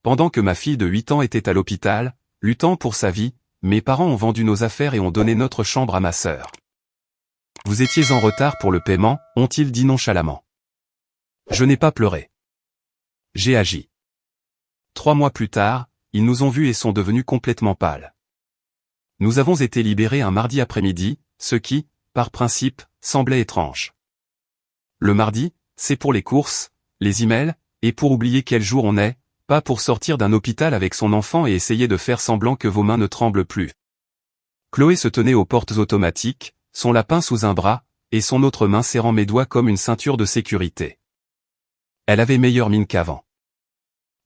Pendant que ma fille de 8 ans était à l'hôpital, luttant pour sa vie, mes parents ont vendu nos affaires et ont donné notre chambre à ma sœur. Vous étiez en retard pour le paiement, ont-ils dit nonchalamment. Je n'ai pas pleuré. J'ai agi. 3 mois plus tard, ils nous ont vus et sont devenus complètement pâles. Nous avons été libérés un mardi après-midi, ce qui, par principe, semblait étrange. Le mardi, c'est pour les courses, les emails, et pour oublier quel jour on est, pas pour sortir d'un hôpital avec son enfant et essayer de faire semblant que vos mains ne tremblent plus. Chloé se tenait aux portes automatiques, son lapin sous un bras, et son autre main serrant mes doigts comme une ceinture de sécurité. Elle avait meilleure mine qu'avant.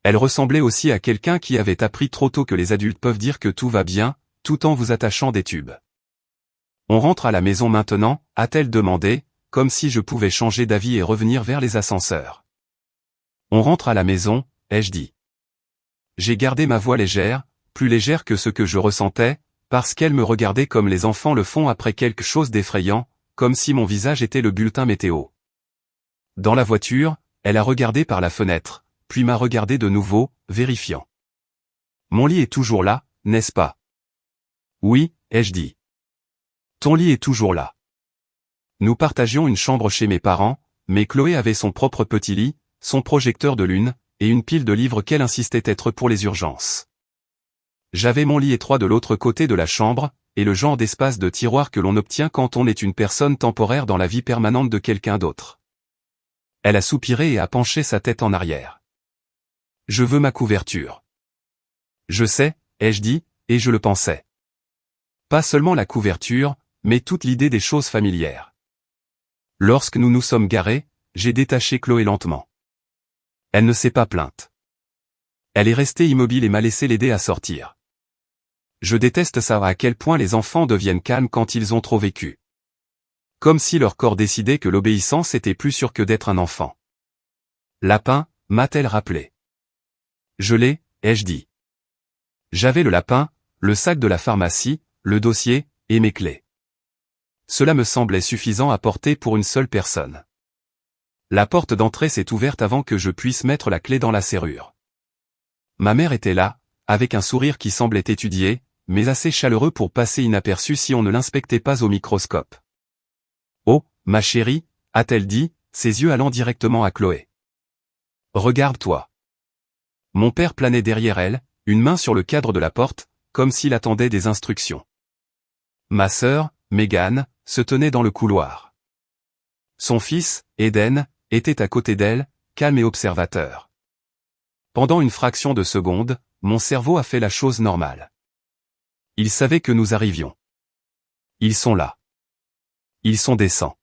Elle ressemblait aussi à quelqu'un qui avait appris trop tôt que les adultes peuvent dire que tout va bien, tout en vous attachant des tubes. On rentre à la maison maintenant, a-t-elle demandé, comme si je pouvais changer d'avis et revenir vers les ascenseurs. On rentre à la maison, ai-je dit. J'ai gardé ma voix légère, plus légère que ce que je ressentais, parce qu'elle me regardait comme les enfants le font après quelque chose d'effrayant, comme si mon visage était le bulletin météo. Dans la voiture, elle a regardé par la fenêtre, puis m'a regardé de nouveau, vérifiant. Mon lit est toujours là, n'est-ce pas? Oui, ai-je dit. Ton lit est toujours là. Nous partagions une chambre chez mes parents, mais Chloé avait son propre petit lit, son projecteur de lune, et une pile de livres qu'elle insistait être pour les urgences. J'avais mon lit étroit de l'autre côté de la chambre, et le genre d'espace de tiroir que l'on obtient quand on est une personne temporaire dans la vie permanente de quelqu'un d'autre. Elle a soupiré et a penché sa tête en arrière. Je veux ma couverture. Je sais, ai-je dit, et je le pensais. Pas seulement la couverture, mais toute l'idée des choses familières. Lorsque nous nous sommes garés, j'ai détaché Chloé lentement. Elle ne s'est pas plainte. Elle est restée immobile et m'a laissé l'aider à sortir. Je déteste savoir à quel point les enfants deviennent calmes quand ils ont trop vécu. Comme si leur corps décidait que l'obéissance était plus sûre que d'être un enfant. Lapin, m'a-t-elle rappelé. Je l'ai, ai-je dit. J'avais le lapin, le sac de la pharmacie, le dossier, et mes clés. Cela me semblait suffisant à porter pour une seule personne. La porte d'entrée s'est ouverte avant que je puisse mettre la clé dans la serrure. Ma mère était là, avec un sourire qui semblait étudié, mais assez chaleureux pour passer inaperçu si on ne l'inspectait pas au microscope. Oh, ma chérie, a-t-elle dit, ses yeux allant directement à Chloé. Regarde-toi. Mon père planait derrière elle, une main sur le cadre de la porte, comme s'il attendait des instructions. Ma sœur, Megan, se tenait dans le couloir. Son fils, Eden, était à côté d'elle, calme et observateur. Pendant une fraction de seconde, mon cerveau a fait la chose normale. Il savait que nous arrivions. Ils sont là. Ils sont décents.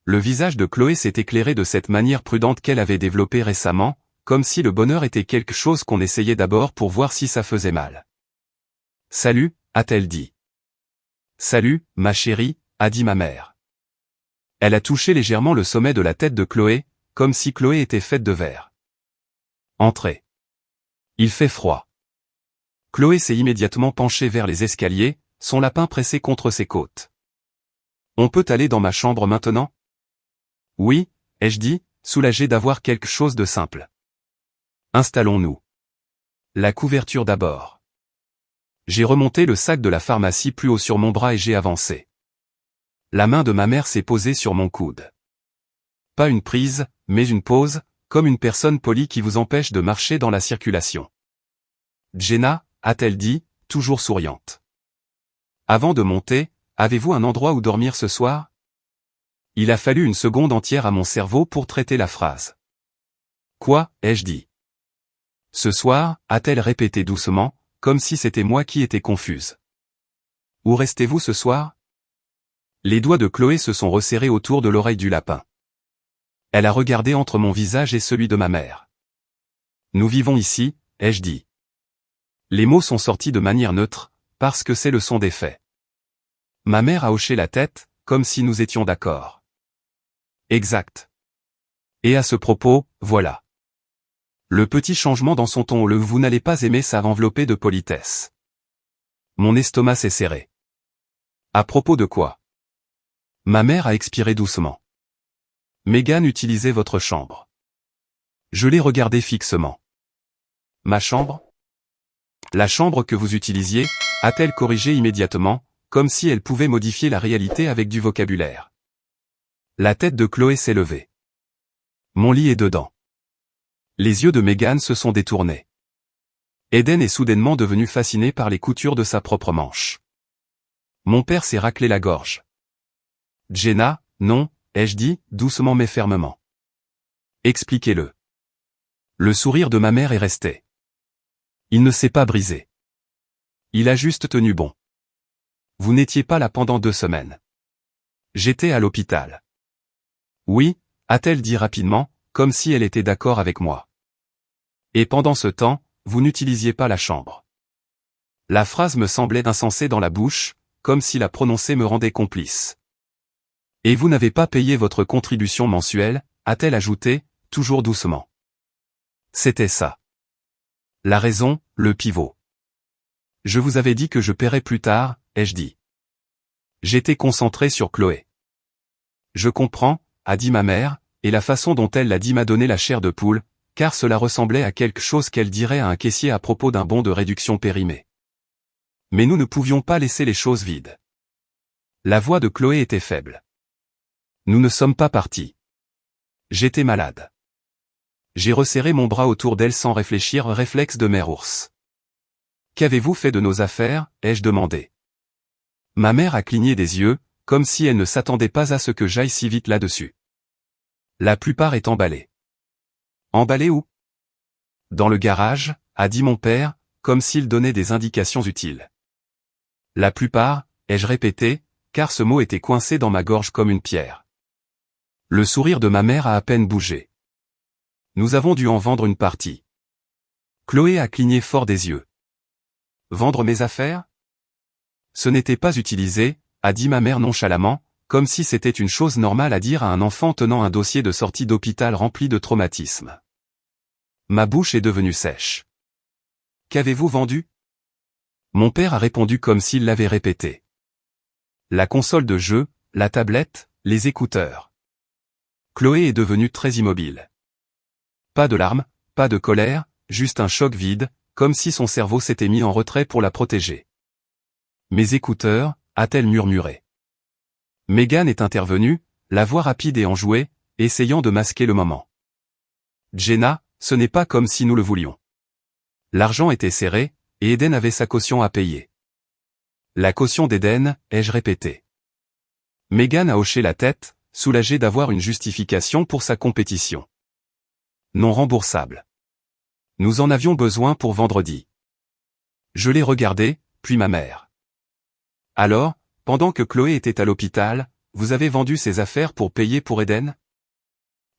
Le visage de Chloé s'est éclairé de cette manière prudente qu'elle avait développée récemment, comme si le bonheur était quelque chose qu'on essayait d'abord pour voir si ça faisait mal. Salut, a-t-elle dit. Salut, ma chérie, a dit ma mère. Elle a touché légèrement le sommet de la tête de Chloé, comme si Chloé était faite de verre. Entrez. Il fait froid. Chloé s'est immédiatement penchée vers les escaliers, son lapin pressé contre ses côtes. On peut aller dans ma chambre maintenant? Oui, ai-je dit, soulagé d'avoir quelque chose de simple. Installons-nous. La couverture d'abord. J'ai remonté le sac de la pharmacie plus haut sur mon bras et j'ai avancé. La main de ma mère s'est posée sur mon coude. Pas une prise, mais une pause, comme une personne polie qui vous empêche de marcher dans la circulation. Jenna, a-t-elle dit, toujours souriante. Avant de monter, avez-vous un endroit où dormir ce soir? Il a fallu une seconde entière à mon cerveau pour traiter la phrase. Quoi, ai-je dit? Ce soir, a-t-elle répété doucement, comme si c'était moi qui étais confuse. Où restez-vous ce soir? Les doigts de Chloé se sont resserrés autour de l'oreille du lapin. Elle a regardé entre mon visage et celui de ma mère. Nous vivons ici, ai-je dit. Les mots sont sortis de manière neutre, parce que c'est le son des faits. Ma mère a hoché la tête, comme si nous étions d'accord. Exact. Et à ce propos, voilà. Le petit changement dans son ton, vous n'allez pas aimer ça enveloppé de politesse. Mon estomac s'est serré. À propos de quoi? Ma mère a expiré doucement. Megan utilisait votre chambre. Je l'ai regardé fixement. Ma chambre? La chambre que vous utilisiez, a-t-elle corrigé immédiatement, comme si elle pouvait modifier la réalité avec du vocabulaire. La tête de Chloé s'est levée. Mon lit est dedans. Les yeux de Megan se sont détournés. Eden est soudainement devenu fasciné par les coutures de sa propre manche. Mon père s'est raclé la gorge. Jenna, non, ai-je dit, doucement mais fermement. Expliquez-le. Le sourire de ma mère est resté. Il ne s'est pas brisé. Il a juste tenu bon. Vous n'étiez pas là pendant 2 semaines. J'étais à l'hôpital. Oui, a-t-elle dit rapidement, comme si elle était d'accord avec moi. Et pendant ce temps, vous n'utilisiez pas la chambre. La phrase me semblait insensée dans la bouche, comme si la prononcer me rendait complice. Et vous n'avez pas payé votre contribution mensuelle, a-t-elle ajouté, toujours doucement. C'était ça. La raison, le pivot. Je vous avais dit que je paierais plus tard, ai-je dit. J'étais concentré sur Chloé. Je comprends, a dit ma mère, et la façon dont elle l'a dit m'a donné la chair de poule, car cela ressemblait à quelque chose qu'elle dirait à un caissier à propos d'un bon de réduction périmé. Mais nous ne pouvions pas laisser les choses vides. La voix de Chloé était faible. Nous ne sommes pas partis. J'étais malade. J'ai resserré mon bras autour d'elle sans réfléchir, réflexe de mère ours. Qu'avez-vous fait de nos affaires, ai-je demandé. Ma mère a cligné des yeux, comme si elle ne s'attendait pas à ce que j'aille si vite là-dessus. La plupart est emballée. Emballée où? Dans le garage, a dit mon père, comme s'il donnait des indications utiles. La plupart, ai-je répété, car ce mot était coincé dans ma gorge comme une pierre. Le sourire de ma mère a à peine bougé. Nous avons dû en vendre une partie. Chloé a cligné fort des yeux. Vendre mes affaires? Ce n'était pas utilisé, a dit ma mère nonchalamment, comme si c'était une chose normale à dire à un enfant tenant un dossier de sortie d'hôpital rempli de traumatismes. Ma bouche est devenue sèche. Qu'avez-vous vendu? Mon père a répondu comme s'il l'avait répété. La console de jeu, la tablette, les écouteurs. Chloé est devenue très immobile. Pas de larmes, pas de colère, juste un choc vide, comme si son cerveau s'était mis en retrait pour la protéger. Mes écouteurs, a-t-elle murmuré. Megan est intervenue, la voix rapide et enjouée, essayant de masquer le moment. Jenna, ce n'est pas comme si nous le voulions. L'argent était serré, et Eden avait sa caution à payer. La caution d'Eden, ai-je répété. Megan a hoché la tête, soulagée d'avoir une justification pour sa compétition. Non remboursable. Nous en avions besoin pour vendredi. Je l'ai regardé, puis ma mère. Alors, pendant que Chloé était à l'hôpital, vous avez vendu ses affaires pour payer pour Eden?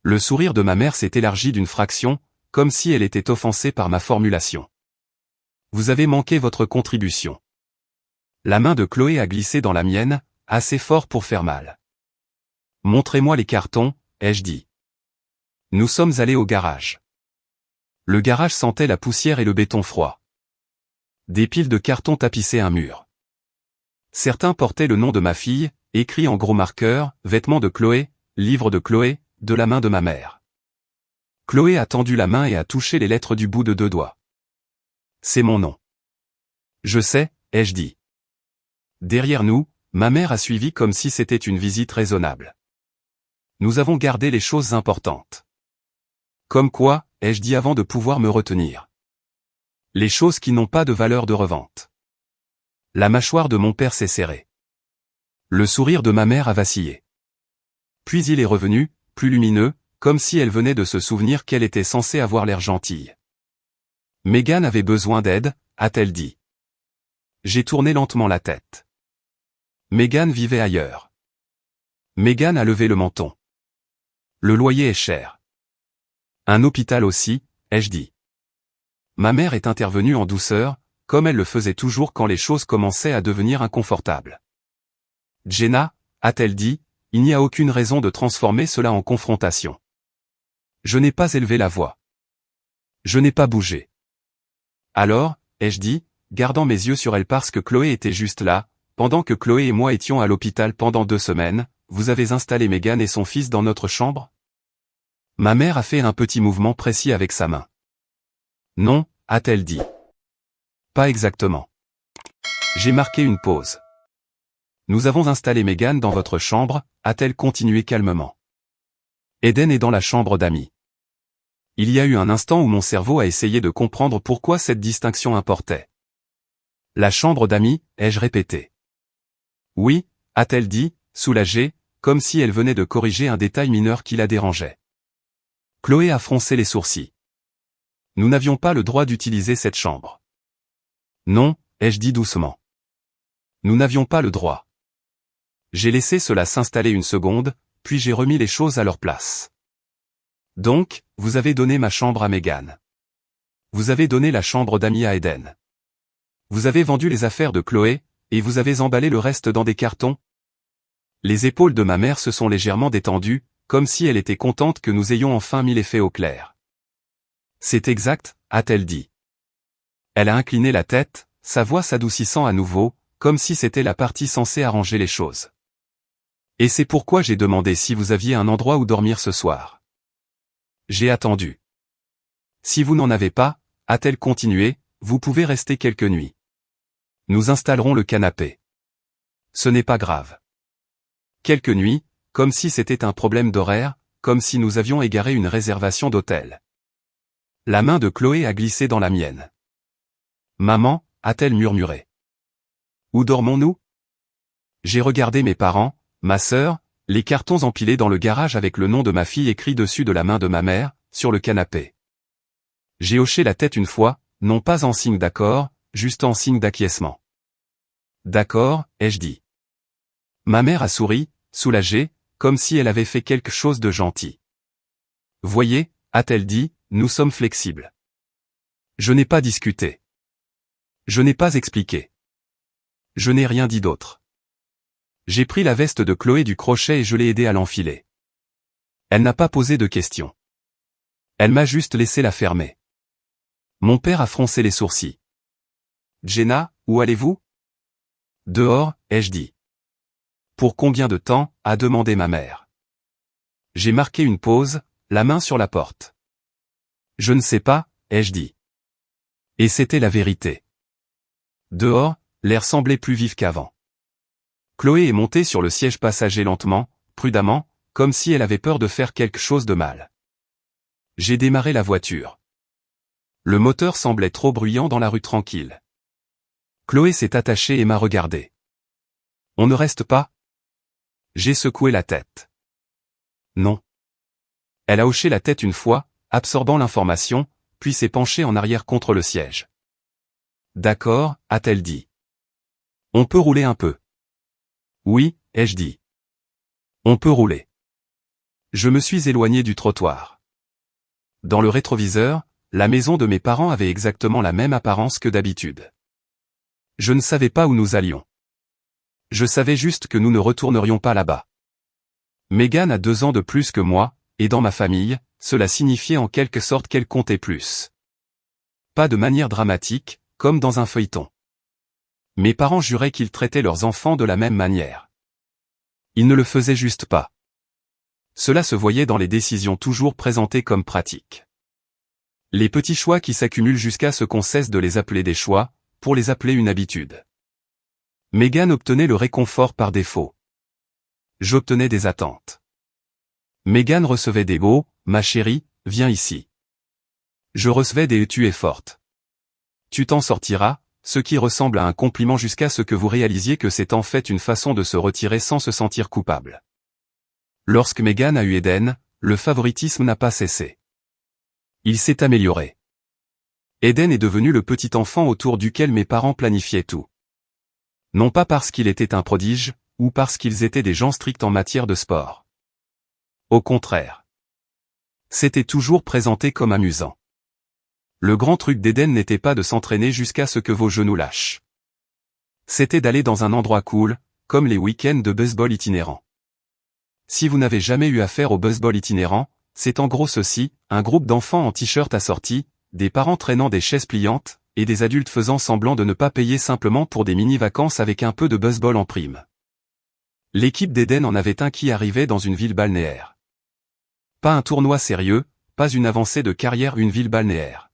Le sourire de ma mère s'est élargi d'une fraction, comme si elle était offensée par ma formulation. Vous avez manqué votre contribution. La main de Chloé a glissé dans la mienne, assez fort pour faire mal. Montrez-moi les cartons, ai-je dit. Nous sommes allés au garage. Le garage sentait la poussière et le béton froid. Des piles de cartons tapissaient un mur. Certains portaient le nom de ma fille, écrit en gros marqueurs, vêtements de Chloé, livre de Chloé, de la main de ma mère. Chloé a tendu la main et a touché les lettres du bout de 2 doigts. C'est mon nom. Je sais, ai-je dit. Derrière nous, ma mère a suivi comme si c'était une visite raisonnable. Nous avons gardé les choses importantes. Comme quoi, ai-je dit avant de pouvoir me retenir. Les choses qui n'ont pas de valeur de revente. La mâchoire de mon père s'est serrée. Le sourire de ma mère a vacillé. Puis il est revenu, plus lumineux, comme si elle venait de se souvenir qu'elle était censée avoir l'air gentille. Megan avait besoin d'aide, a-t-elle dit. J'ai tourné lentement la tête. Megan vivait ailleurs. Megan a levé le menton. Le loyer est cher. Un hôpital aussi, ai-je dit. Ma mère est intervenue en douceur, comme elle le faisait toujours quand les choses commençaient à devenir inconfortables. Jenna, a-t-elle dit, il n'y a aucune raison de transformer cela en confrontation. Je n'ai pas élevé la voix. Je n'ai pas bougé. Alors, ai-je dit, gardant mes yeux sur elle parce que Chloé était juste là, pendant que Chloé et moi étions à l'hôpital pendant 2 semaines, vous avez installé Megan et son fils dans notre chambre? Ma mère a fait un petit mouvement précis avec sa main. Non, a-t-elle dit. Pas exactement. J'ai marqué une pause. Nous avons installé Megan dans votre chambre, a-t-elle continué calmement. Eden est dans la chambre d'Amy. Il y a eu un instant où mon cerveau a essayé de comprendre pourquoi cette distinction importait. La chambre d'Amy, ai-je répété. Oui, a-t-elle dit, soulagée, comme si elle venait de corriger un détail mineur qui la dérangeait. Chloé a froncé les sourcils. Nous n'avions pas le droit d'utiliser cette chambre. Non, ai-je dit doucement. Nous n'avions pas le droit. J'ai laissé cela s'installer une seconde, puis j'ai remis les choses à leur place. Donc, vous avez donné ma chambre à Megan. Vous avez donné la chambre d'Amy à Eden. Vous avez vendu les affaires de Chloé, et vous avez emballé le reste dans des cartons. Les épaules de ma mère se sont légèrement détendues, comme si elle était contente que nous ayons enfin mis les faits au clair. C'est exact, a-t-elle dit. Elle a incliné la tête, sa voix s'adoucissant à nouveau, comme si c'était la partie censée arranger les choses. Et c'est pourquoi j'ai demandé si vous aviez un endroit où dormir ce soir. J'ai attendu. Si vous n'en avez pas, a-t-elle continué, vous pouvez rester quelques nuits. Nous installerons le canapé. Ce n'est pas grave. Quelques nuits, comme si c'était un problème d'horaire, comme si nous avions égaré une réservation d'hôtel. La main de Chloé a glissé dans la mienne. Maman, a-t-elle murmuré. Où dormons-nous? J'ai regardé mes parents, ma sœur, les cartons empilés dans le garage avec le nom de ma fille écrit dessus de la main de ma mère, sur le canapé. J'ai hoché la tête une fois, non pas en signe d'accord, juste en signe d'acquiescement. D'accord, ai-je dit. Ma mère a souri, soulagée, comme si elle avait fait quelque chose de gentil. Voyez, a-t-elle dit, nous sommes flexibles. Je n'ai pas discuté. Je n'ai pas expliqué. Je n'ai rien dit d'autre. J'ai pris la veste de Chloé du crochet et je l'ai aidée à l'enfiler. Elle n'a pas posé de questions. Elle m'a juste laissé la fermer. Mon père a froncé les sourcils. Jenna, où allez-vous? Dehors, ai-je dit. Pour combien de temps, a demandé ma mère. J'ai marqué une pause, la main sur la porte. Je ne sais pas, ai-je dit. Et c'était la vérité. Dehors, l'air semblait plus vif qu'avant. Chloé est montée sur le siège passager lentement, prudemment, comme si elle avait peur de faire quelque chose de mal. J'ai démarré la voiture. Le moteur semblait trop bruyant dans la rue tranquille. Chloé s'est attachée et m'a regardé. On ne reste pas? J'ai secoué la tête. Non. Elle a hoché la tête une fois, absorbant l'information, puis s'est penchée en arrière contre le siège. D'accord, a-t-elle dit. On peut rouler un peu. Oui, ai-je dit. On peut rouler. Je me suis éloigné du trottoir. Dans le rétroviseur, la maison de mes parents avait exactement la même apparence que d'habitude. Je ne savais pas où nous allions. Je savais juste que nous ne retournerions pas là-bas. Megan a 2 ans de plus que moi, et dans ma famille, cela signifiait en quelque sorte qu'elle comptait plus. Pas de manière dramatique, comme dans un feuilleton. Mes parents juraient qu'ils traitaient leurs enfants de la même manière. Ils ne le faisaient juste pas. Cela se voyait dans les décisions toujours présentées comme pratiques. Les petits choix qui s'accumulent jusqu'à ce qu'on cesse de les appeler des choix, pour les appeler une habitude. Megan obtenait le réconfort par défaut. J'obtenais des attentes. Megan recevait des mots, ma chérie, viens ici. Je recevais des tu es forte. Tu t'en sortiras, ce qui ressemble à un compliment jusqu'à ce que vous réalisiez que c'est en fait une façon de se retirer sans se sentir coupable. Lorsque Megan a eu Eden, le favoritisme n'a pas cessé. Il s'est amélioré. Eden est devenu le petit enfant autour duquel mes parents planifiaient tout. Non pas parce qu'il était un prodige, ou parce qu'ils étaient des gens stricts en matière de sport. Au contraire. C'était toujours présenté comme amusant. Le grand truc d'Eden n'était pas de s'entraîner jusqu'à ce que vos genoux lâchent. C'était d'aller dans un endroit cool, comme les week-ends de baseball itinérants. Si vous n'avez jamais eu affaire au baseball itinérant, c'est en gros ceci, un groupe d'enfants en t-shirt assortis, des parents traînant des chaises pliantes, et des adultes faisant semblant de ne pas payer simplement pour des mini-vacances avec un peu de baseball en prime. L'équipe d'Eden en avait un qui arrivait dans une ville balnéaire. Pas un tournoi sérieux, pas une avancée de carrière, une ville balnéaire.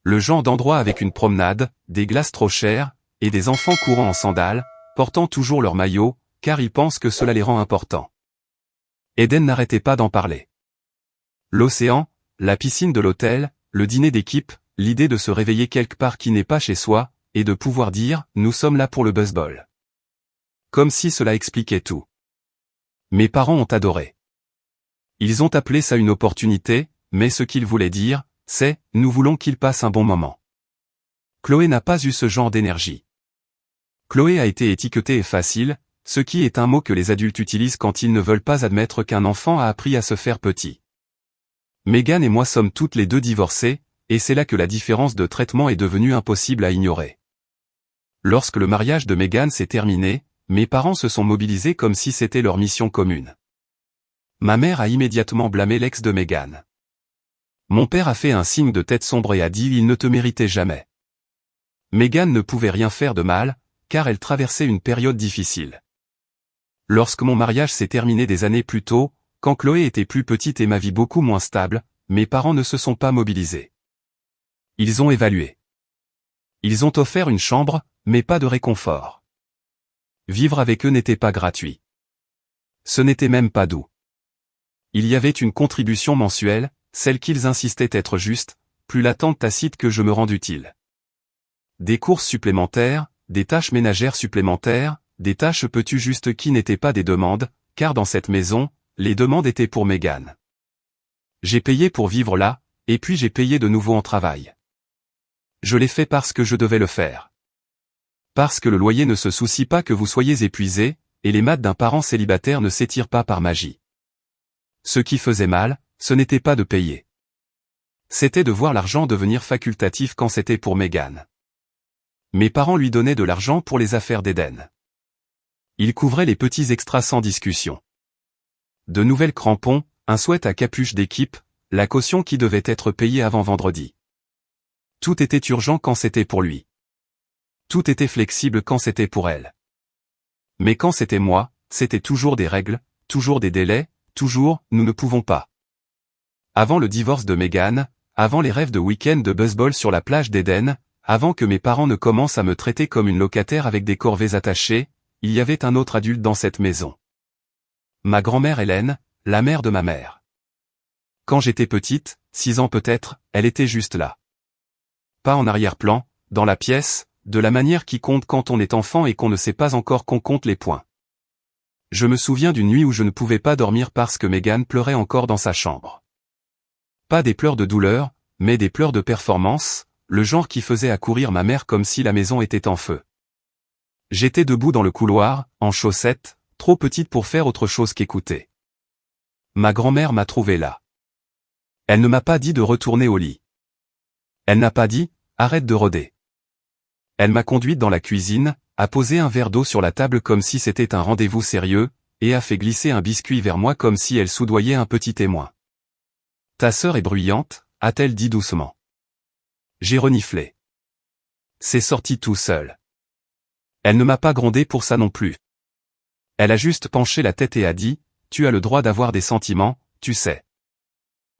Le genre d'endroit avec une promenade, des glaces trop chères, et des enfants courant en sandales, portant toujours leur maillot, car ils pensent que cela les rend importants. Eden n'arrêtait pas d'en parler. L'océan, la piscine de l'hôtel, le dîner d'équipe, l'idée de se réveiller quelque part qui n'est pas chez soi, et de pouvoir dire « nous sommes là pour le baseball ». Comme si cela expliquait tout. Mes parents ont adoré. Ils ont appelé ça une opportunité, mais ce qu'ils voulaient dire, c'est « nous voulons qu'il passe un bon moment ». Chloé n'a pas eu ce genre d'énergie. Chloé a été étiquetée facile, ce qui est un mot que les adultes utilisent quand ils ne veulent pas admettre qu'un enfant a appris à se faire petit. Megan et moi sommes toutes les deux divorcées, et c'est là que la différence de traitement est devenue impossible à ignorer. Lorsque le mariage de Megan s'est terminé, mes parents se sont mobilisés comme si c'était leur mission commune. Ma mère a immédiatement blâmé l'ex de Megan. Mon père a fait un signe de tête sombre et a dit « il ne te méritait jamais ». Megan ne pouvait rien faire de mal, car elle traversait une période difficile. Lorsque mon mariage s'est terminé des années plus tôt, quand Chloé était plus petite et ma vie beaucoup moins stable, mes parents ne se sont pas mobilisés. Ils ont évalué. Ils ont offert une chambre, mais pas de réconfort. Vivre avec eux n'était pas gratuit. Ce n'était même pas doux. Il y avait une contribution mensuelle, celle qu'ils insistaient être juste, plus l'attente tacite que je me rende utile. Des courses supplémentaires, des tâches ménagères supplémentaires, des tâches peux-tu juste qui n'étaient pas des demandes, car dans cette maison, les demandes étaient pour Megan. J'ai payé pour vivre là, et puis j'ai payé de nouveau en travail. Je l'ai fait parce que je devais le faire. Parce que le loyer ne se soucie pas que vous soyez épuisé, et les maths d'un parent célibataire ne s'étirent pas par magie. Ce qui faisait mal, ce n'était pas de payer. C'était de voir l'argent devenir facultatif quand c'était pour Megan. Mes parents lui donnaient de l'argent pour les affaires d'Eden. Ils couvraient les petits extras sans discussion. De nouvelles crampons, un sweat à capuche d'équipe, la caution qui devait être payée avant vendredi. Tout était urgent quand c'était pour lui. Tout était flexible quand c'était pour elle. Mais quand c'était moi, c'était toujours des règles, toujours des délais, toujours « nous ne pouvons pas ». Avant le divorce de Megan, avant les rêves de week-end de baseball sur la plage d'Eden, avant que mes parents ne commencent à me traiter comme une locataire avec des corvées attachées, il y avait un autre adulte dans cette maison. Ma grand-mère Hélène, la mère de ma mère. Quand j'étais petite, 6 ans peut-être, elle était juste là. Pas en arrière-plan, dans la pièce, de la manière qui compte quand on est enfant et qu'on ne sait pas encore qu'on compte les points. Je me souviens d'une nuit où je ne pouvais pas dormir parce que Megan pleurait encore dans sa chambre. Pas des pleurs de douleur, mais des pleurs de performance, le genre qui faisait accourir ma mère comme si la maison était en feu. J'étais debout dans le couloir, en chaussettes, trop petite pour faire autre chose qu'écouter. Ma grand-mère m'a trouvé là. Elle ne m'a pas dit de retourner au lit. Elle n'a pas dit « arrête de rôder ». Elle m'a conduite dans la cuisine, a posé un verre d'eau sur la table comme si c'était un rendez-vous sérieux, et a fait glisser un biscuit vers moi comme si elle soudoyait un petit témoin. « Ta sœur est bruyante », a-t-elle dit doucement. J'ai reniflé. C'est sorti tout seul. Elle ne m'a pas grondé pour ça non plus. Elle a juste penché la tête et a dit « tu as le droit d'avoir des sentiments, tu sais ».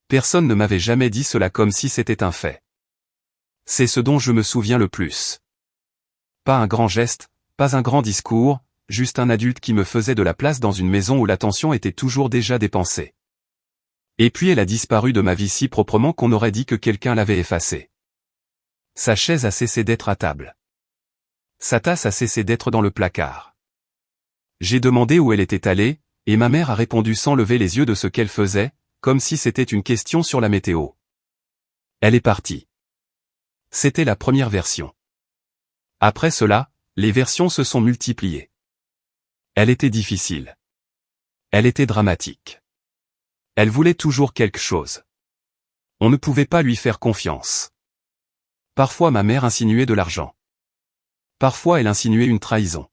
Personne ne m'avait jamais dit cela comme si c'était un fait. C'est ce dont je me souviens le plus. Pas un grand geste, pas un grand discours, juste un adulte qui me faisait de la place dans une maison où l'attention était toujours déjà dépensée. Et puis elle a disparu de ma vie si proprement qu'on aurait dit que quelqu'un l'avait effacée. Sa chaise a cessé d'être à table. Sa tasse a cessé d'être dans le placard. J'ai demandé où elle était allée, et ma mère a répondu sans lever les yeux de ce qu'elle faisait, comme si c'était une question sur la météo. Elle est partie. C'était la première version. Après cela, les versions se sont multipliées. Elle était difficile. Elle était dramatique. Elle voulait toujours quelque chose. On ne pouvait pas lui faire confiance. Parfois ma mère insinuait de l'argent. Parfois elle insinuait une trahison.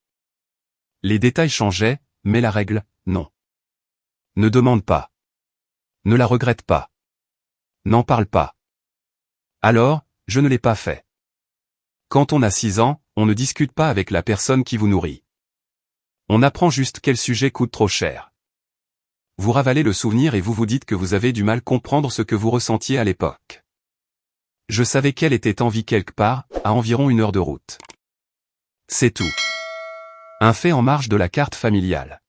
Les détails changeaient, mais la règle, non. Ne demande pas. Ne la regrette pas. N'en parle pas. Alors, je ne l'ai pas fait. Quand on a 6 ans, on ne discute pas avec la personne qui vous nourrit. On apprend juste quel sujet coûte trop cher. Vous ravalez le souvenir et vous vous dites que vous avez du mal comprendre ce que vous ressentiez à l'époque. Je savais qu'elle était en vie quelque part, à environ 1 heure de route. C'est tout. Un fait en marge de la carte familiale.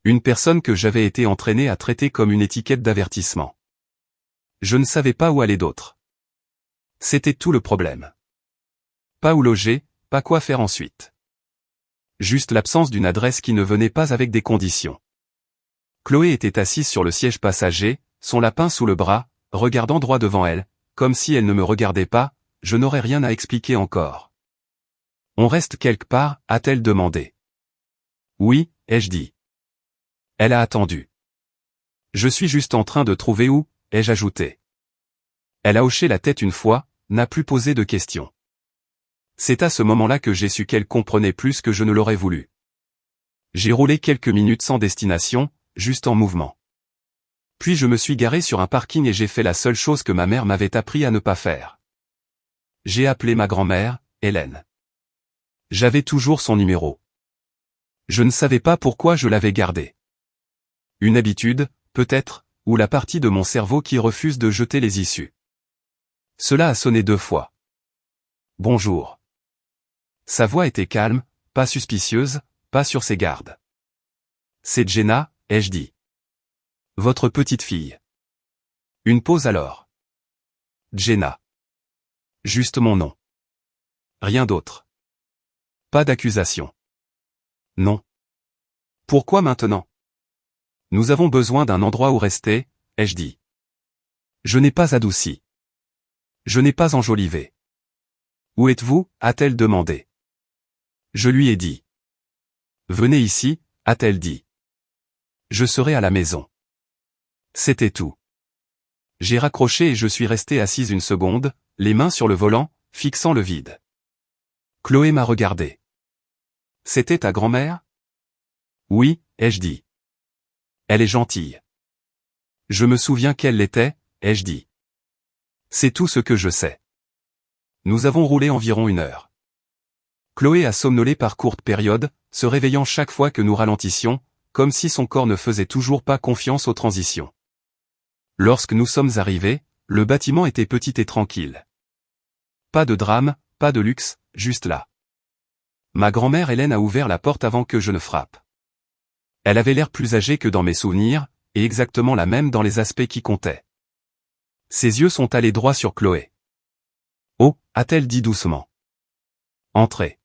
Une personne que j'avais été entraîné à traiter comme une étiquette d'avertissement. Je ne savais pas où aller d'autre. C'était tout le problème. Pas où loger, pas quoi faire ensuite. Juste l'absence d'une adresse qui ne venait pas avec des conditions. Chloé était assise sur le siège passager, son lapin sous le bras, regardant droit devant elle, comme si elle ne me regardait pas, je n'aurais rien à expliquer encore. On reste quelque part, a-t-elle demandé. Oui, ai-je dit. Elle a attendu. Je suis juste en train de trouver où, ai-je ajouté. Elle a hoché la tête une fois, n'a plus posé de questions. C'est à ce moment-là que j'ai su qu'elle comprenait plus que je ne l'aurais voulu. J'ai roulé quelques minutes sans destination, juste en mouvement. Puis je me suis garé sur un parking et j'ai fait la seule chose que ma mère m'avait appris à ne pas faire. J'ai appelé ma grand-mère, Hélène. J'avais toujours son numéro. Je ne savais pas pourquoi je l'avais gardé. Une habitude, peut-être, ou la partie de mon cerveau qui refuse de jeter les issues. Cela a sonné 2 fois. Bonjour. Sa voix était calme, pas suspicieuse, pas sur ses gardes. C'est Jenna, ai-je dit. Votre petite fille. Une pause alors. Jenna. Juste mon nom. Rien d'autre. Pas d'accusation. Non. Pourquoi maintenant? Nous avons besoin d'un endroit où rester, ai-je dit. Je n'ai pas adouci. Je n'ai pas enjolivé. Où êtes-vous, a-t-elle demandé. Je lui ai dit. Venez ici, a-t-elle dit. Je serai à la maison. C'était tout. J'ai raccroché et je suis resté assise 1 seconde, les mains sur le volant, fixant le vide. Chloé m'a regardé. C'était ta grand-mère? Oui, ai-je dit. Elle est gentille. Je me souviens qu'elle l'était, ai-je dit. C'est tout ce que je sais. Nous avons roulé environ 1 heure. Chloé a somnolé par courtes périodes, se réveillant chaque fois que nous ralentissions, comme si son corps ne faisait toujours pas confiance aux transitions. Lorsque nous sommes arrivés, le bâtiment était petit et tranquille. Pas de drame, pas de luxe, juste là. Ma grand-mère Hélène a ouvert la porte avant que je ne frappe. Elle avait l'air plus âgée que dans mes souvenirs, et exactement la même dans les aspects qui comptaient. Ses yeux sont allés droit sur Chloé. Oh, a-t-elle dit doucement. Entrez.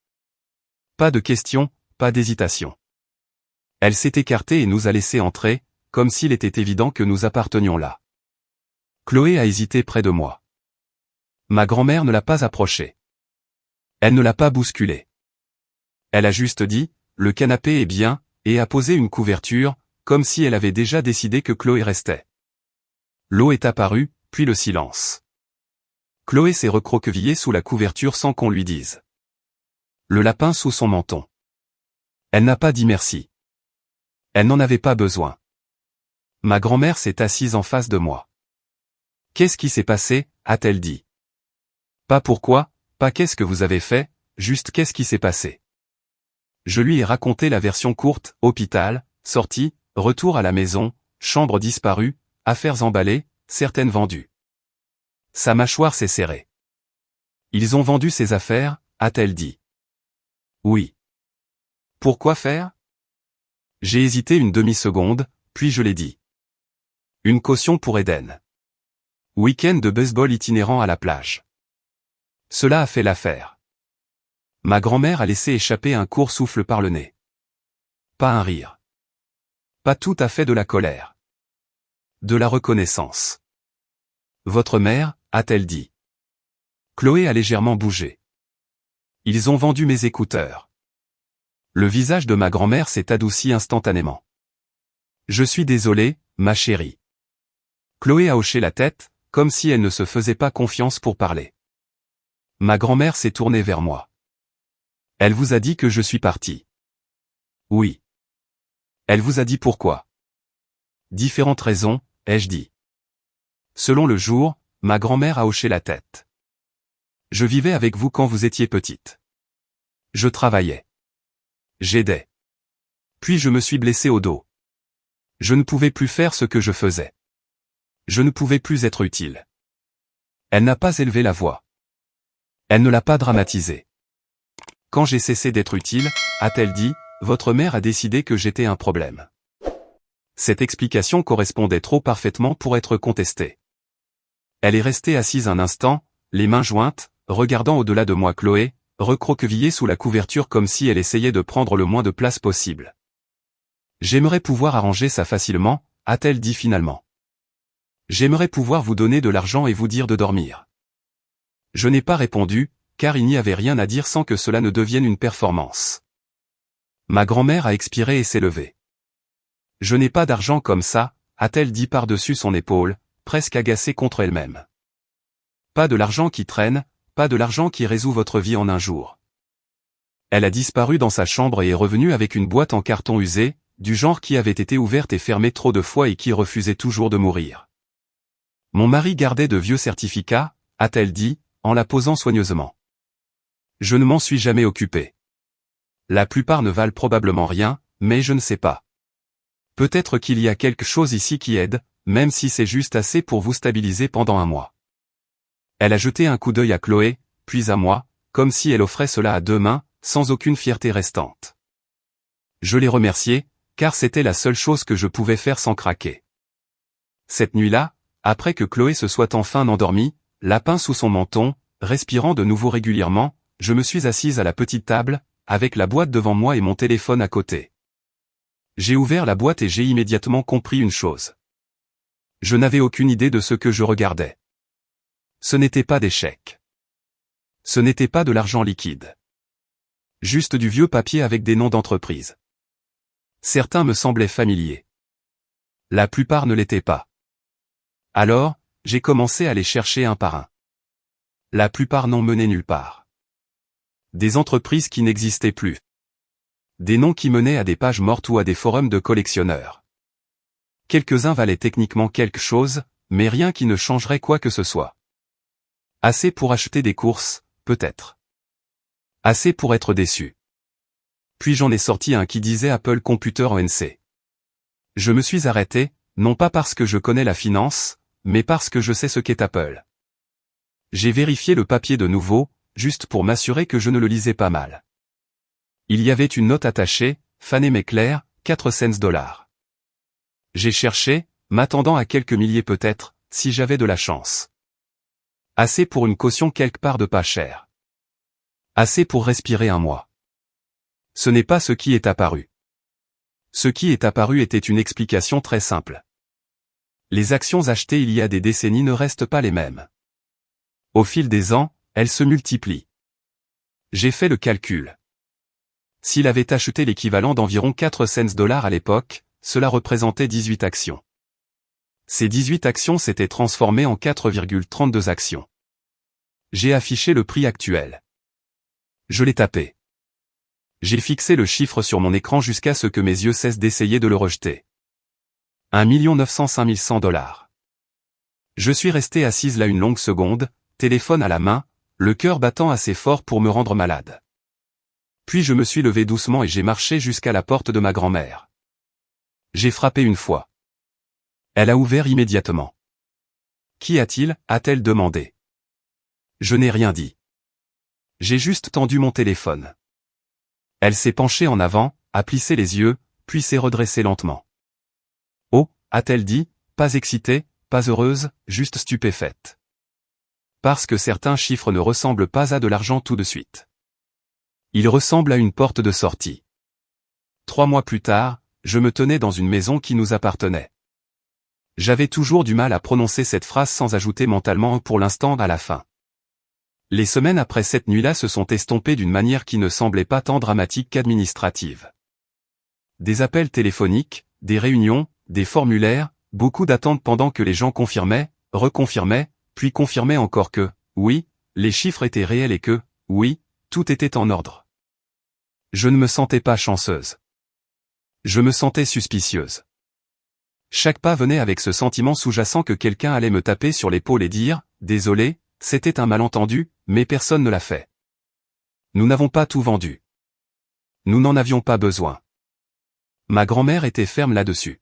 Pas de questions, pas d'hésitation. Elle s'est écartée et nous a laissé entrer, comme s'il était évident que nous appartenions là. Chloé a hésité près de moi. Ma grand-mère ne l'a pas approchée. Elle ne l'a pas bousculée. Elle a juste dit, le canapé est bien, et a posé une couverture, comme si elle avait déjà décidé que Chloé restait. L'eau est apparue, puis le silence. Chloé s'est recroquevillée sous la couverture sans qu'on lui dise. Le lapin sous son menton. Elle n'a pas dit merci. Elle n'en avait pas besoin. Ma grand-mère s'est assise en face de moi. Qu'est-ce qui s'est passé, a-t-elle dit. Pas pourquoi, pas qu'est-ce que vous avez fait, juste qu'est-ce qui s'est passé. Je lui ai raconté la version courte, hôpital, sortie, retour à la maison, chambre disparue, affaires emballées, certaines vendues. Sa mâchoire s'est serrée. Ils ont vendu ses affaires, a-t-elle dit. Oui. Pourquoi faire? J'ai hésité une demi-seconde, puis je l'ai dit. Une caution pour Eden. Week-end de baseball itinérant à la plage. Cela a fait l'affaire. Ma grand-mère a laissé échapper un court souffle par le nez. Pas un rire. Pas tout à fait de la colère. De la reconnaissance. Votre mère, a-t-elle dit. Chloé a légèrement bougé. Ils ont vendu mes écouteurs. Le visage de ma grand-mère s'est adouci instantanément. Je suis désolé, ma chérie. Chloé a hoché la tête, comme si elle ne se faisait pas confiance pour parler. Ma grand-mère s'est tournée vers moi. Elle vous a dit que je suis parti. Oui. Elle vous a dit pourquoi. Différentes raisons, ai-je dit. Selon le jour, ma grand-mère a hoché la tête. Je vivais avec vous quand vous étiez petite. Je travaillais. J'aidais. Puis je me suis blessé au dos. Je ne pouvais plus faire ce que je faisais. Je ne pouvais plus être utile. Elle n'a pas élevé la voix. Elle ne l'a pas dramatisé. Quand j'ai cessé d'être utile, a-t-elle dit, votre mère a décidé que j'étais un problème. Cette explication correspondait trop parfaitement pour être contestée. Elle est restée assise un instant, les mains jointes, regardant au-delà de moi Chloé, recroquevillée sous la couverture comme si elle essayait de prendre le moins de place possible. J'aimerais pouvoir arranger ça facilement, a-t-elle dit finalement. J'aimerais pouvoir vous donner de l'argent et vous dire de dormir. Je n'ai pas répondu, car il n'y avait rien à dire sans que cela ne devienne une performance. Ma grand-mère a expiré et s'est levée. Je n'ai pas d'argent comme ça, a-t-elle dit par-dessus son épaule, presque agacée contre elle-même. Pas de l'argent qui traîne, pas de l'argent qui résout votre vie en un jour. Elle a disparu dans sa chambre et est revenue avec une boîte en carton usé, du genre qui avait été ouverte et fermée trop de fois et qui refusait toujours de mourir. Mon mari gardait de vieux certificats, a-t-elle dit, en la posant soigneusement. Je ne m'en suis jamais occupé. La plupart ne valent probablement rien, mais je ne sais pas. Peut-être qu'il y a quelque chose ici qui aide, même si c'est juste assez pour vous stabiliser pendant un mois. Elle a jeté un coup d'œil à Chloé, puis à moi, comme si elle offrait cela à deux mains, sans aucune fierté restante. Je l'ai remerciée, car c'était la seule chose que je pouvais faire sans craquer. Cette nuit-là, après que Chloé se soit enfin endormie, lapin sous son menton, respirant de nouveau régulièrement, je me suis assise à la petite table, avec la boîte devant moi et mon téléphone à côté. J'ai ouvert la boîte et j'ai immédiatement compris une chose. Je n'avais aucune idée de ce que je regardais. Ce n'était pas des chèques. Ce n'était pas de l'argent liquide. Juste du vieux papier avec des noms d'entreprise. Certains me semblaient familiers. La plupart ne l'étaient pas. Alors, j'ai commencé à les chercher un par un. La plupart n'ont mené nulle part. Des entreprises qui n'existaient plus. Des noms qui menaient à des pages mortes ou à des forums de collectionneurs. Quelques-uns valaient techniquement quelque chose, mais rien qui ne changerait quoi que ce soit. Assez pour acheter des courses, peut-être. Assez pour être déçu. Puis j'en ai sorti un qui disait Apple Computer ONC. Je me suis arrêté, non pas parce que je connais la finance, mais parce que je sais ce qu'est Apple. J'ai vérifié le papier de nouveau, juste pour m'assurer que je ne le lisais pas mal. Il y avait une note attachée, fanée mais claire, 4 cents. J'ai cherché, m'attendant à quelques milliers peut-être, si j'avais de la chance. Assez pour une caution quelque part de pas cher. Assez pour respirer un mois. Ce n'est pas ce qui est apparu. Ce qui est apparu était une explication très simple. Les actions achetées il y a des décennies ne restent pas les mêmes. Au fil des ans, elles se multiplient. J'ai fait le calcul. S'il avait acheté l'équivalent d'environ 4 cents à l'époque, cela représentait 18 actions. Ces 18 actions s'étaient transformées en 4,32 actions. J'ai affiché le prix actuel. Je l'ai tapé. J'ai fixé le chiffre sur mon écran jusqu'à ce que mes yeux cessent d'essayer de le rejeter. 1 905 100 $. Je suis resté assise là une longue seconde, téléphone à la main, le cœur battant assez fort pour me rendre malade. Puis je me suis levé doucement et j'ai marché jusqu'à la porte de ma grand-mère. J'ai frappé une fois. Elle a ouvert immédiatement. Qu'y a-t-il, a-t-elle demandé. Je n'ai rien dit. J'ai juste tendu mon téléphone. Elle s'est penchée en avant, a plissé les yeux, puis s'est redressée lentement. Oh, a-t-elle dit, pas excitée, pas heureuse, juste stupéfaite. Parce que certains chiffres ne ressemblent pas à de l'argent tout de suite. Ils ressemblent à une porte de sortie. 3 mois plus tard, je me tenais dans une maison qui nous appartenait. J'avais toujours du mal à prononcer cette phrase sans ajouter mentalement pour l'instant à la fin. Les semaines après cette nuit-là se sont estompées d'une manière qui ne semblait pas tant dramatique qu'administrative. Des appels téléphoniques, des réunions, des formulaires, beaucoup d'attentes pendant que les gens confirmaient, reconfirmaient, puis confirmaient encore que, oui, les chiffres étaient réels et que, oui, tout était en ordre. Je ne me sentais pas chanceuse. Je me sentais suspicieuse. Chaque pas venait avec ce sentiment sous-jacent que quelqu'un allait me taper sur l'épaule et dire « Désolé, c'était un malentendu, mais personne ne l'a fait. Nous n'avons pas tout vendu. Nous n'en avions pas besoin. » Ma grand-mère était ferme là-dessus.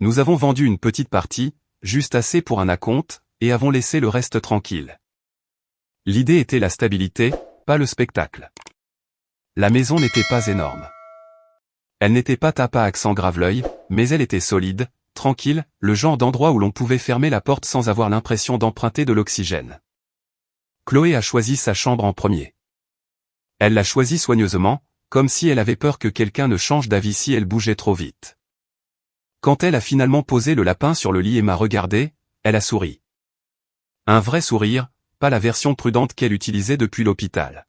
Nous avons vendu une petite partie, juste assez pour un acompte, et avons laissé le reste tranquille. L'idée était la stabilité, pas le spectacle. La maison n'était pas énorme. Elle n'était pas tapa accent grave-l'œil, mais elle était solide, tranquille, le genre d'endroit où l'on pouvait fermer la porte sans avoir l'impression d'emprunter de l'oxygène. Chloé a choisi sa chambre en premier. Elle l'a choisie soigneusement, comme si elle avait peur que quelqu'un ne change d'avis si elle bougeait trop vite. Quand elle a finalement posé le lapin sur le lit et m'a regardé, elle a souri. Un vrai sourire, pas la version prudente qu'elle utilisait depuis l'hôpital.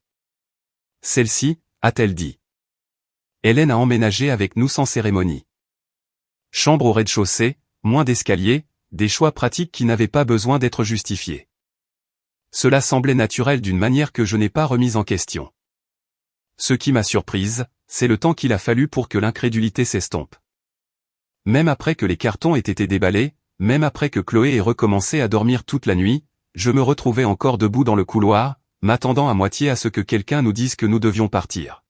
Celle-ci, a-t-elle dit. Hélène a emménagé avec nous sans cérémonie. Chambre au rez-de-chaussée, moins d'escaliers, des choix pratiques qui n'avaient pas besoin d'être justifiés. Cela semblait naturel d'une manière que je n'ai pas remise en question. Ce qui m'a surprise, c'est le temps qu'il a fallu pour que l'incrédulité s'estompe. Même après que les cartons aient été déballés, même après que Chloé ait recommencé à dormir toute la nuit, je me retrouvais encore debout dans le couloir, m'attendant à moitié à ce que quelqu'un nous dise que nous devions partir.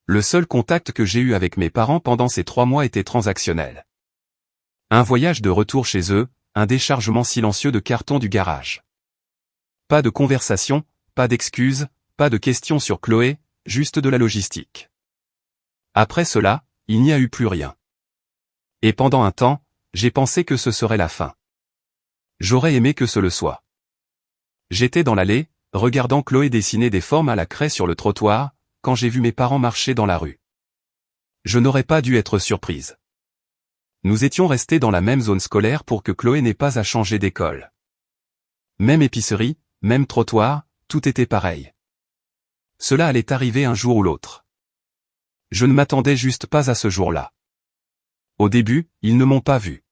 Le seul contact que j'ai eu avec mes parents pendant ces 3 mois était transactionnel. Un voyage de retour chez eux, un déchargement silencieux de cartons du garage. Pas de conversation, pas d'excuses, pas de questions sur Chloé, juste de la logistique. Après cela, il n'y a eu plus rien. Et pendant un temps, j'ai pensé que ce serait la fin. J'aurais aimé que ce le soit. J'étais dans l'allée, regardant Chloé dessiner des formes à la craie sur le trottoir, quand j'ai vu mes parents marcher dans la rue. Je n'aurais pas dû être surprise. Nous étions restés dans la même zone scolaire pour que Chloé n'ait pas à changer d'école. Même épicerie, même trottoir, tout était pareil. Cela allait arriver un jour ou l'autre. Je ne m'attendais juste pas à ce jour-là. Au début, ils ne m'ont pas vu.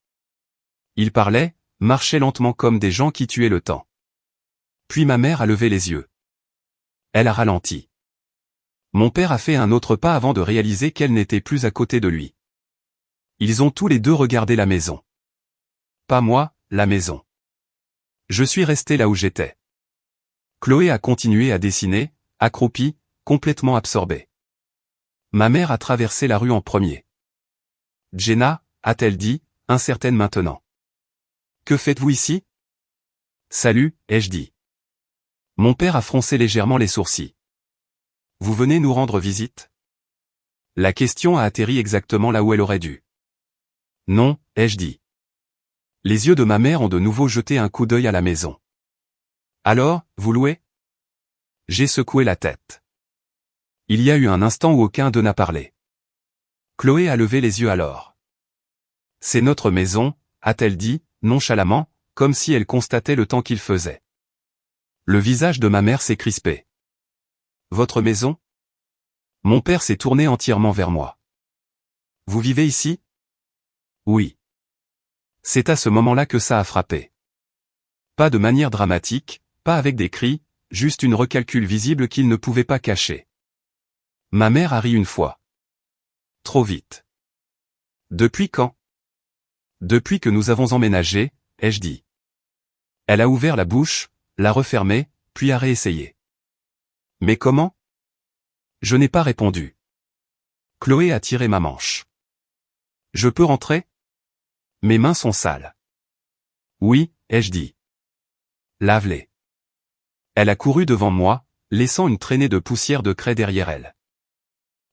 Ils parlaient, marchaient lentement comme des gens qui tuaient le temps. Puis ma mère a levé les yeux. Elle a ralenti. Mon père a fait un autre pas avant de réaliser qu'elle n'était plus à côté de lui. Ils ont tous les deux regardé la maison. Pas moi, la maison. Je suis resté là où j'étais. Chloé a continué à dessiner, accroupie, complètement absorbée. Ma mère a traversé la rue en premier. Jenna, a-t-elle dit, incertaine maintenant. Que faites-vous ici? Salut, ai-je dit. Mon père a froncé légèrement les sourcils. Vous venez nous rendre visite? La question a atterri exactement là où elle aurait dû. Non, ai-je dit. Les yeux de ma mère ont de nouveau jeté un coup d'œil à la maison. Alors, vous louez? J'ai secoué la tête. Il y a eu un instant où aucun d'eux n'a parlé. Chloé a levé les yeux alors. C'est notre maison, a-t-elle dit, nonchalamment, comme si elle constatait le temps qu'il faisait. Le visage de ma mère s'est crispé. Votre maison? Mon père s'est tourné entièrement vers moi. Vous vivez ici? Oui. C'est à ce moment-là que ça a frappé. Pas de manière dramatique, pas avec des cris, juste une recalcul visible qu'il ne pouvait pas cacher. Ma mère a ri une fois. Trop vite. Depuis quand? Depuis que nous avons emménagé, ai-je dit. Elle a ouvert la bouche, l'a refermée, puis a réessayé. Mais comment? Je n'ai pas répondu. Chloé a tiré ma manche. Je peux rentrer? Mes mains sont sales. Oui, ai-je dit. Lave-les. Elle a couru devant moi, laissant une traînée de poussière de craie derrière elle.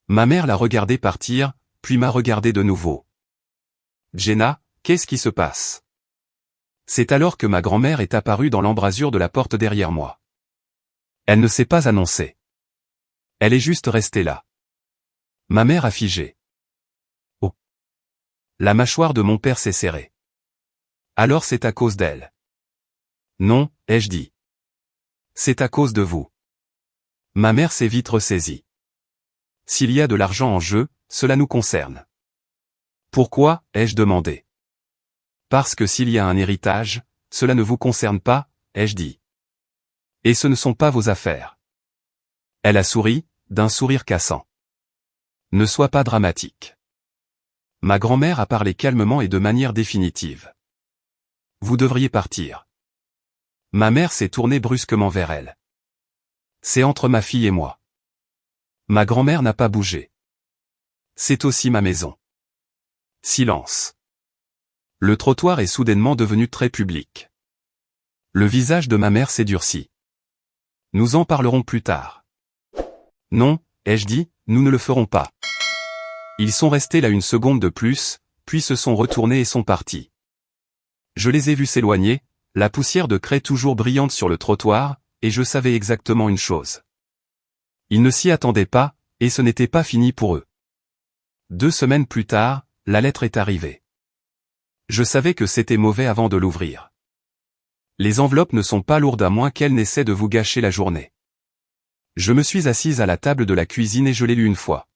Ma mère l'a regardée partir, puis m'a regardé de nouveau. Jenna, qu'est-ce qui se passe? C'est alors que ma grand-mère est apparue dans l'embrasure de la porte derrière moi. Elle ne s'est pas annoncée. Elle est juste restée là. Ma mère a figé. Oh. La mâchoire de mon père s'est serrée. Alors c'est à cause d'elle. Non, ai-je dit. C'est à cause de vous. Ma mère s'est vite ressaisie. S'il y a de l'argent en jeu, cela nous concerne. Pourquoi, ai-je demandé. Parce que s'il y a un héritage, cela ne vous concerne pas, ai-je dit. Et ce ne sont pas vos affaires. Elle a souri, d'un sourire cassant. Ne sois pas dramatique. Ma grand-mère a parlé calmement et de manière définitive. Vous devriez partir. Ma mère s'est tournée brusquement vers elle. C'est entre ma fille et moi. Ma grand-mère n'a pas bougé. C'est aussi ma maison. Silence. Le trottoir est soudainement devenu très public. Le visage de ma mère s'est durci. Nous en parlerons plus tard. Non, ai-je dit, nous ne le ferons pas. Ils sont restés là une seconde de plus, puis se sont retournés et sont partis. Je les ai vus s'éloigner, la poussière de craie toujours brillante sur le trottoir, et je savais exactement une chose. Ils ne s'y attendaient pas, et ce n'était pas fini pour eux. 2 semaines plus tard, la lettre est arrivée. Je savais que c'était mauvais avant de l'ouvrir. Les enveloppes ne sont pas lourdes à moins qu'elles n'essaient de vous gâcher la journée. Je me suis assise à la table de la cuisine et je l'ai lu une fois.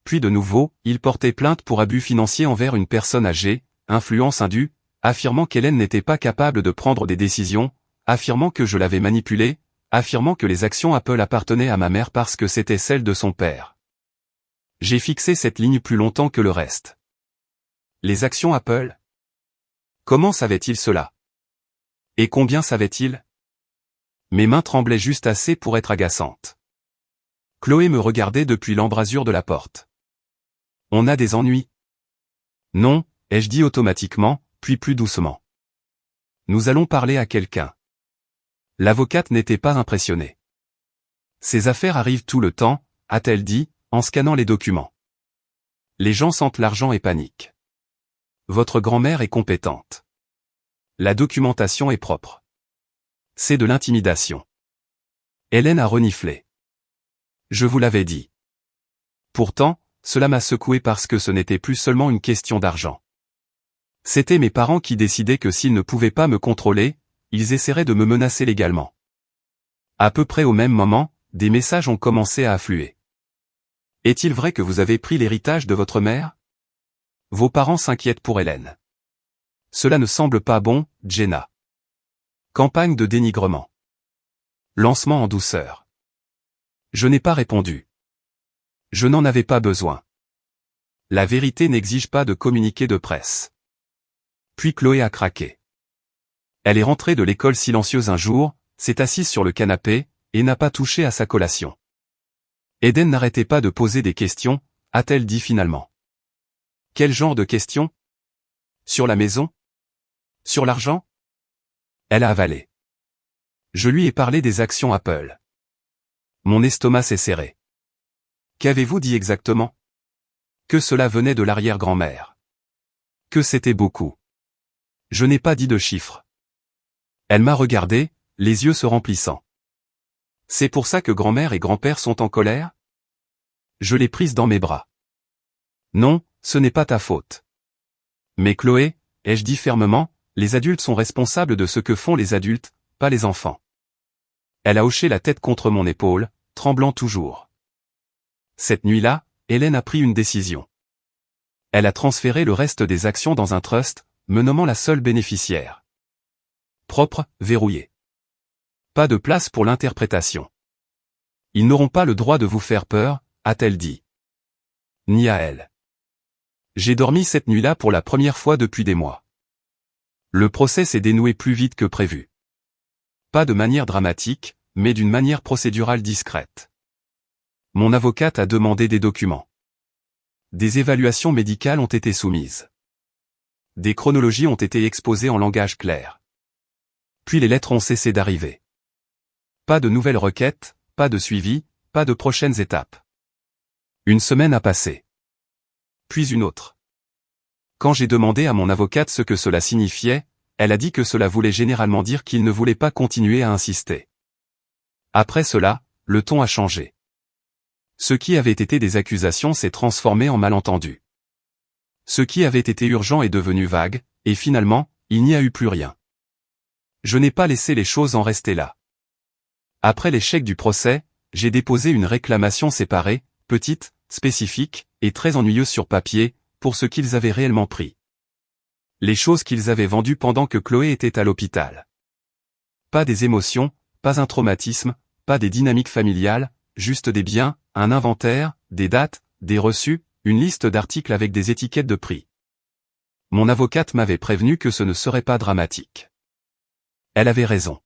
Puis de nouveau, il portait plainte pour abus financier envers une personne âgée, influence indue, affirmant qu'Hélène n'était pas capable de prendre des décisions, affirmant que je l'avais manipulée, affirmant que les actions Apple appartenaient à ma mère parce que c'était celle de son père. J'ai fixé cette ligne plus longtemps que le reste. Les actions Apple? Comment savait-il cela? Et combien savait-il? Mes mains tremblaient juste assez pour être agaçantes. Chloé me regardait depuis l'embrasure de la porte. On a des ennuis? Non, ai-je dit automatiquement, puis plus doucement. Nous allons parler à quelqu'un. L'avocate n'était pas impressionnée. Ces affaires arrivent tout le temps, a-t-elle dit, en scannant les documents. Les gens sentent l'argent et paniquent. Votre grand-mère est compétente. La documentation est propre. C'est de l'intimidation. Hélène a reniflé. Je vous l'avais dit. Pourtant, cela m'a secoué parce que ce n'était plus seulement une question d'argent. C'étaient mes parents qui décidaient que s'ils ne pouvaient pas me contrôler, ils essaieraient de me menacer légalement. À peu près au même moment, des messages ont commencé à affluer. Est-il vrai que vous avez pris l'héritage de votre mère? Vos parents s'inquiètent pour Hélène. Cela ne semble pas bon, Jenna. Campagne de dénigrement. Lancement en douceur. Je n'ai pas répondu. Je n'en avais pas besoin. La vérité n'exige pas de communiqué de presse. Puis Chloé a craqué. Elle est rentrée de l'école silencieuse un jour, s'est assise sur le canapé, et n'a pas touché à sa collation. Eden n'arrêtait pas de poser des questions, a-t-elle dit finalement. Quel genre de questions? Sur la maison? Sur l'argent? Elle a avalé. Je lui ai parlé des actions Apple. Mon estomac s'est serré. Qu'avez-vous dit exactement? Que cela venait de l'arrière-grand-mère. Que c'était beaucoup. Je n'ai pas dit de chiffres. Elle m'a regardé, les yeux se remplissant. C'est pour ça que grand-mère et grand-père sont en colère? Je l'ai prise dans mes bras. Non, ce n'est pas ta faute. Mais Chloé, ai-je dit fermement, les adultes sont responsables de ce que font les adultes, pas les enfants. Elle a hoché la tête contre mon épaule, tremblant toujours. Cette nuit-là, Hélène a pris une décision. Elle a transféré le reste des actions dans un trust, me nommant la seule bénéficiaire. Propre, verrouillé. Pas de place pour l'interprétation. Ils n'auront pas le droit de vous faire peur, a-t-elle dit. Ni à elle. J'ai dormi cette nuit-là pour la première fois depuis des mois. Le procès s'est dénoué plus vite que prévu. Pas de manière dramatique, mais d'une manière procédurale discrète. Mon avocate a demandé des documents. Des évaluations médicales ont été soumises. Des chronologies ont été exposées en langage clair. Puis les lettres ont cessé d'arriver. Pas de nouvelles requêtes, pas de suivi, pas de prochaines étapes. Une semaine a passé. Puis une autre. Quand j'ai demandé à mon avocate ce que cela signifiait, elle a dit que cela voulait généralement dire qu'il ne voulait pas continuer à insister. Après cela, le ton a changé. Ce qui avait été des accusations s'est transformé en malentendu. Ce qui avait été urgent est devenu vague, et finalement, il n'y a eu plus rien. Je n'ai pas laissé les choses en rester là. Après l'échec du procès, j'ai déposé une réclamation séparée, petite, spécifique, et très ennuyeuse sur papier, pour ce qu'ils avaient réellement pris. Les choses qu'ils avaient vendues pendant que Chloé était à l'hôpital. Pas des émotions, pas un traumatisme, pas des dynamiques familiales, juste des biens, un inventaire, des dates, des reçus, une liste d'articles avec des étiquettes de prix. Mon avocate m'avait prévenu que ce ne serait pas dramatique. Elle avait raison.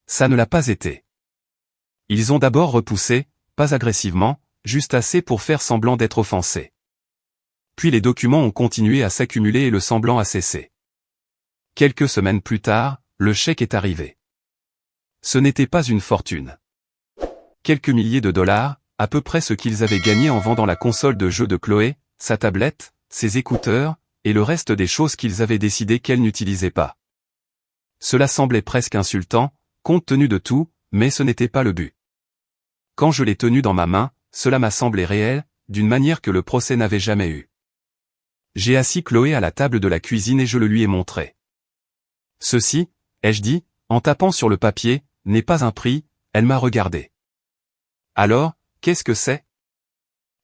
Ça ne l'a pas été. Ils ont d'abord repoussé, pas agressivement, juste assez pour faire semblant d'être offensés. Puis les documents ont continué à s'accumuler et le semblant a cessé. Quelques semaines plus tard, le chèque est arrivé. Ce n'était pas une fortune. Quelques milliers de dollars, à peu près ce qu'ils avaient gagné en vendant la console de jeu de Chloé, sa tablette, ses écouteurs, et le reste des choses qu'ils avaient décidé qu'elle n'utilisait pas. Cela semblait presque insultant, compte tenu de tout, mais ce n'était pas le but. Quand je l'ai tenu dans ma main, cela m'a semblé réel, d'une manière que le procès n'avait jamais eue. J'ai assis Chloé à la table de la cuisine et je le lui ai montré. Ceci, ai-je dit, en tapant sur le papier, n'est pas un prix, elle m'a regardé. Alors, qu'est-ce que c'est?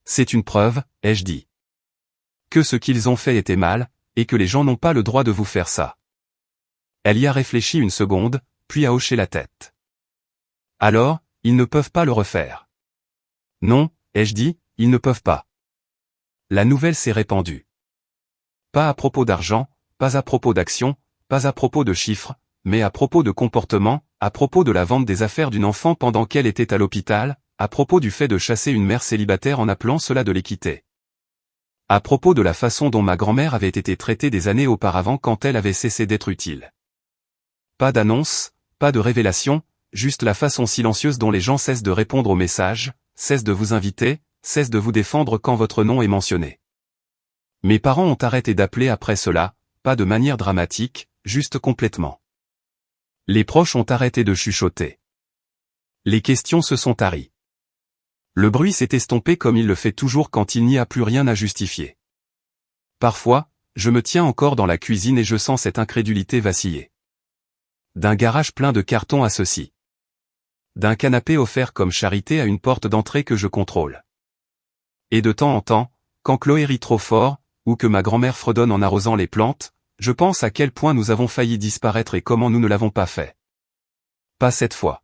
C'est une preuve, ai-je dit. Que ce qu'ils ont fait était mal, et que les gens n'ont pas le droit de vous faire ça. Elle y a réfléchi une seconde, puis a hoché la tête. Alors, ils ne peuvent pas le refaire. Non, ai-je dit, ils ne peuvent pas. La nouvelle s'est répandue. Pas à propos d'argent, pas à propos d'actions, pas à propos de chiffres, mais à propos de comportement, à propos de la vente des affaires d'une enfant pendant qu'elle était à l'hôpital, à propos du fait de chasser une mère célibataire en appelant cela de l'équité. À propos de la façon dont ma grand-mère avait été traitée des années auparavant quand elle avait cessé d'être utile. Pas d'annonce, pas de révélation, juste la façon silencieuse dont les gens cessent de répondre aux messages, cessent de vous inviter, cessent de vous défendre quand votre nom est mentionné. Mes parents ont arrêté d'appeler après cela, pas de manière dramatique, juste complètement. Les proches ont arrêté de chuchoter. Les questions se sont taries. Le bruit s'est estompé comme il le fait toujours quand il n'y a plus rien à justifier. Parfois, je me tiens encore dans la cuisine et je sens cette incrédulité vaciller. D'un garage plein de cartons à ceci. D'un canapé offert comme charité à une porte d'entrée que je contrôle. Et de temps en temps, quand Chloé rit trop fort, ou que ma grand-mère fredonne en arrosant les plantes, je pense à quel point nous avons failli disparaître et comment nous ne l'avons pas fait. Pas cette fois.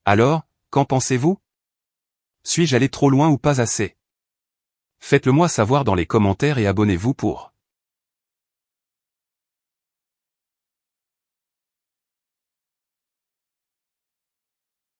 Alors, qu'en pensez-vous? Suis-je allé trop loin ou pas assez? Faites-le moi savoir dans les commentaires et abonnez-vous pour